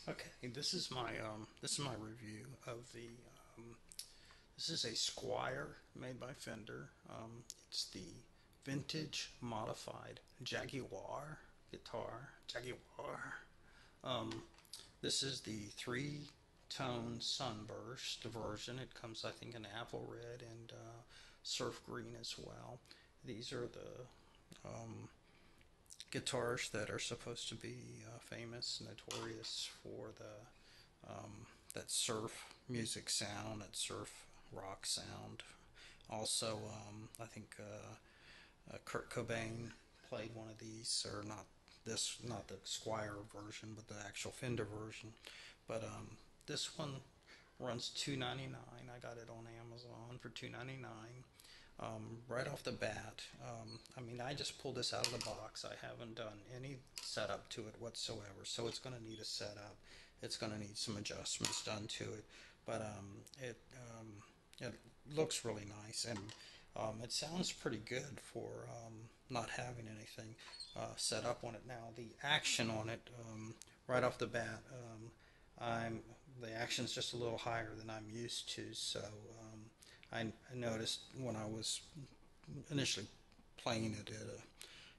Okay, this is my review of the this is a Squire made by Fender. It's the vintage modified Jaguar guitar. Jaguar. Um, this is the three-tone sunburst version. It comes, I think, in apple red and surf green as well. These are the guitars that are supposed to be famous, notorious for that surf music sound, that surf rock sound. Also, I think Kurt Cobain played one of these, or not the Squire version, but the actual Fender version. But this one runs $2.99. I got it on Amazon for $2.99. Right off the bat, I mean, I just pulled this out of the box. I haven't done any setup to it whatsoever, so it's going to need a setup. It's going to need some adjustments done to it, but it looks really nice, and it sounds pretty good for not having anything set up on it. Now, the action on it, right off the bat, the action's just a little higher than I'm used to, so I noticed when I was initially playing it,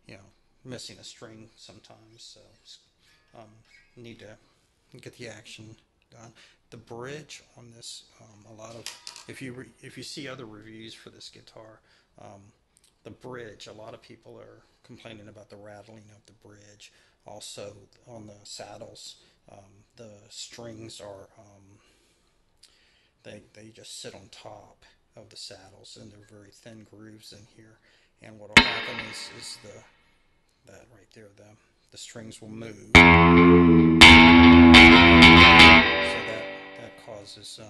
you know, missing a string sometimes. So um, need to get the action done. The bridge on this, a lot of if you see other reviews for this guitar, um, the bridge, a lot of people are complaining about the rattling of the bridge. Also on the saddles, the strings are they just sit on top of the saddles, and they're very thin grooves in here. And what will happen is that right there, the strings will move, so that causes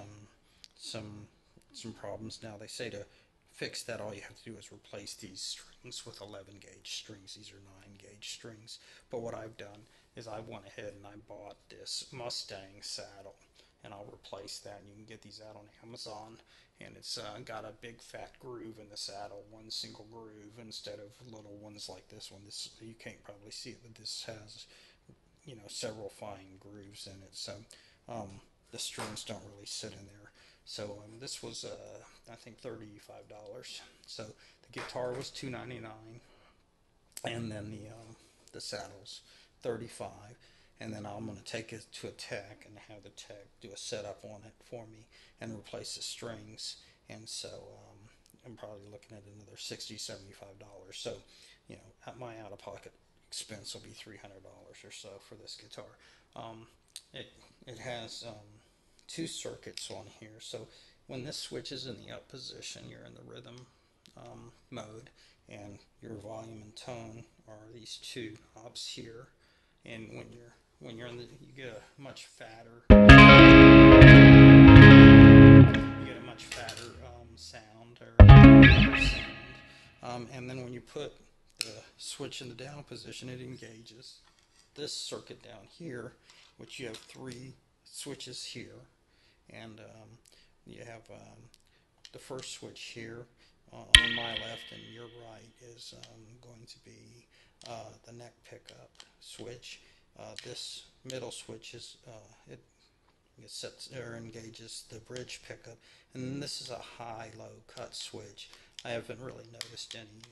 some some problems. Now they say to fix that, all you have to do is replace these strings with 11 gauge strings. These are 9 gauge strings. But what I've done is I went ahead and I bought this Mustang saddle, and I'll replace that. And you can get these out on Amazon, and it's got a big fat groove in the saddle, one single groove instead of little ones like this one. This you can't probably see it, but this has several fine grooves in it. So the strings don't really sit in there. So this was I think $35. So the guitar was $2.99, and then the saddles $35. And then I'm going to take it to a tech and have the tech do a setup on it for me and replace the strings. And so I'm probably looking at another $60-$75. So my out of pocket expense will be $300 or so for this guitar. Um, it it has two circuits on here. So when this switches in the up position, you're in the rhythm mode, and your volume and tone are these two knobs here. And when you're in you get a much fatter sound or sound. And then when you put the switch in the down position, it engages this circuit down here, which you have three switches here, and you have the first switch here on my left, and your right is going to be the neck pickup switch. This middle switch is it sets or engages the bridge pickup, and this is a high-low cut switch. I haven't really noticed any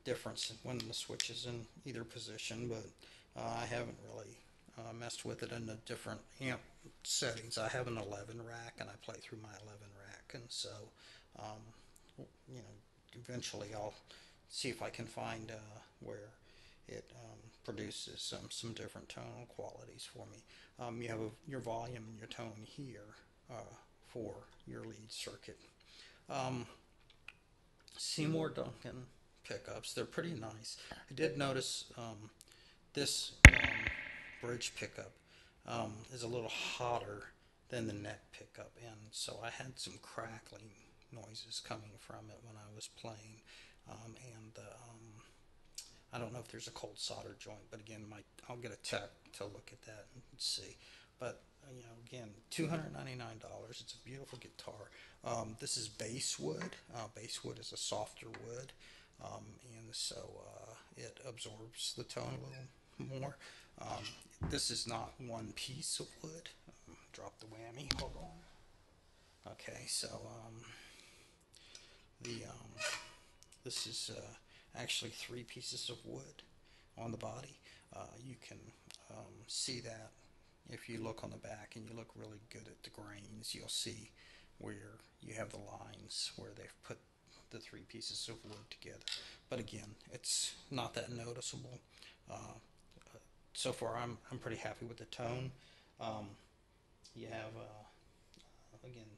difference when the switch is in either position, but I haven't really messed with it in the different amp settings. I have an 11 rack, and I play through my 11 rack, and so um, eventually I'll see if I can find where it produces some different tonal qualities for me. You have your volume and your tone here for your lead circuit. Um, Seymour Duncan pickups, they're pretty nice. I did notice this bridge pickup is a little hotter than the neck pickup, and so I had some crackling noises coming from it when I was playing. And I don't know if there's a cold solder joint, but again, I'll get a tech to look at that and see. But again, $299. It's a beautiful guitar. This is basswood. Basswood is a softer wood, and so it absorbs the tone a little more. This is not one piece of wood. Drop the whammy. Hold on. Okay, so the this is actually 3 pieces of wood on the body. You can see that if you look on the back and you look really good at the grains, you'll see where you have the lines where they've put the 3 pieces of wood together. But again, it's not that noticeable. So far, I'm pretty happy with the tone. You have again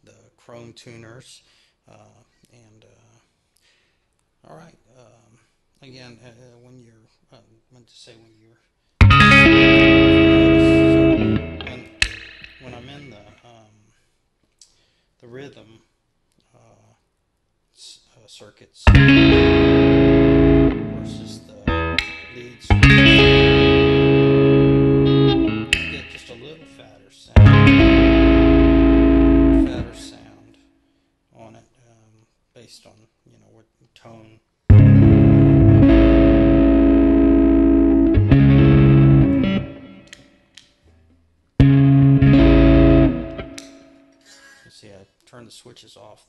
the chrome tuners and all right. Again, when you're meant to say when you're when I'm in the rhythm circuits versus the leads, you get just a little fatter sound on it, based on what tone. You see, I turn the switches off.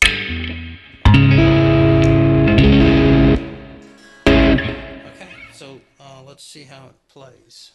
Okay, so let's see how it plays.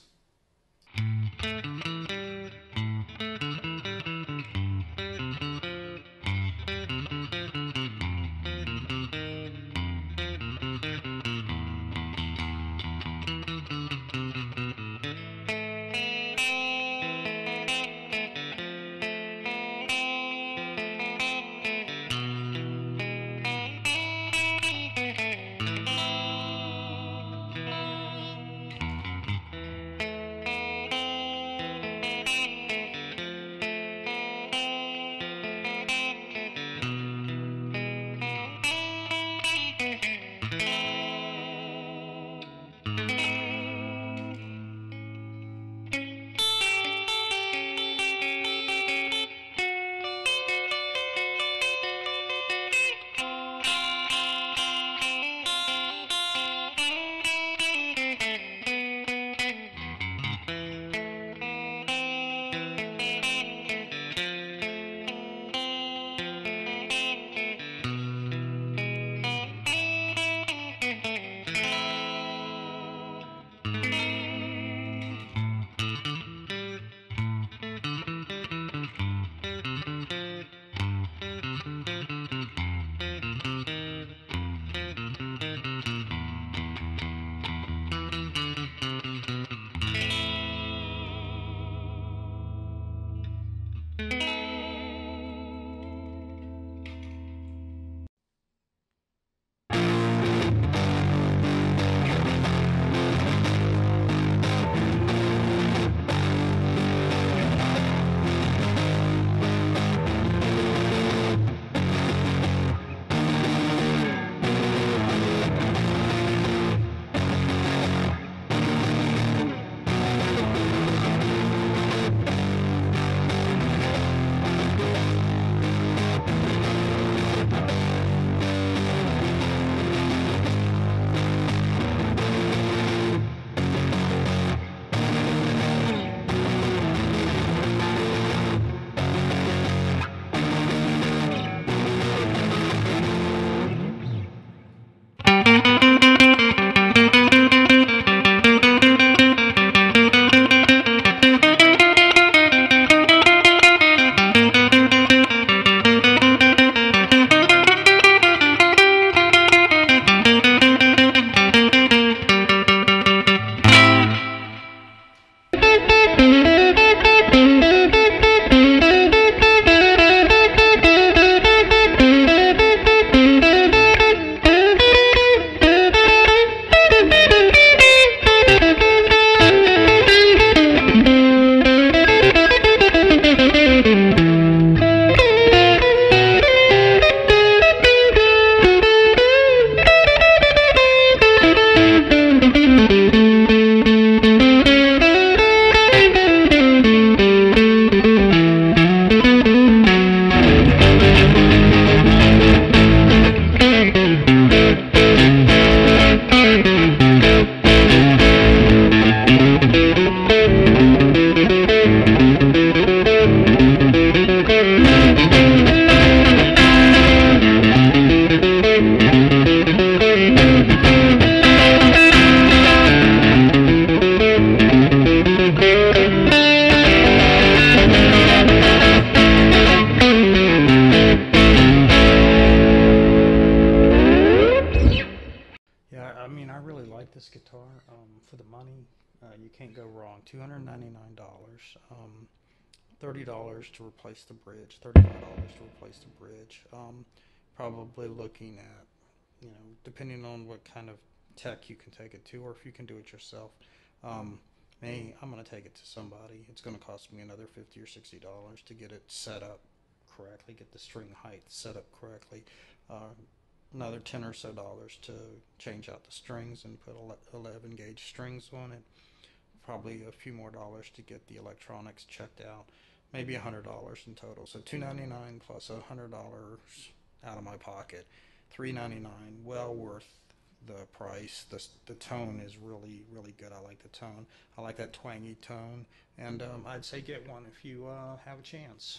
can't go wrong. $299. $30 to replace the bridge. $35 to replace the bridge. Probably looking at, depending on what kind of tech you can take it to, or if you can do it yourself. Um, I'm going to take it to somebody. It's going to cost me another $50 or $60 to get it set up correctly, get the string height set up correctly. Uh, Another 10 or so dollars to change out the strings and put 11 gauge strings on it. Probably a few more dollars to get the electronics checked out. Maybe $100 in total. So $299 plus $100 out of my pocket. $399, well worth the price. The tone is really really good. I like the tone. I like that twangy tone, and I'd say get one if you have a chance.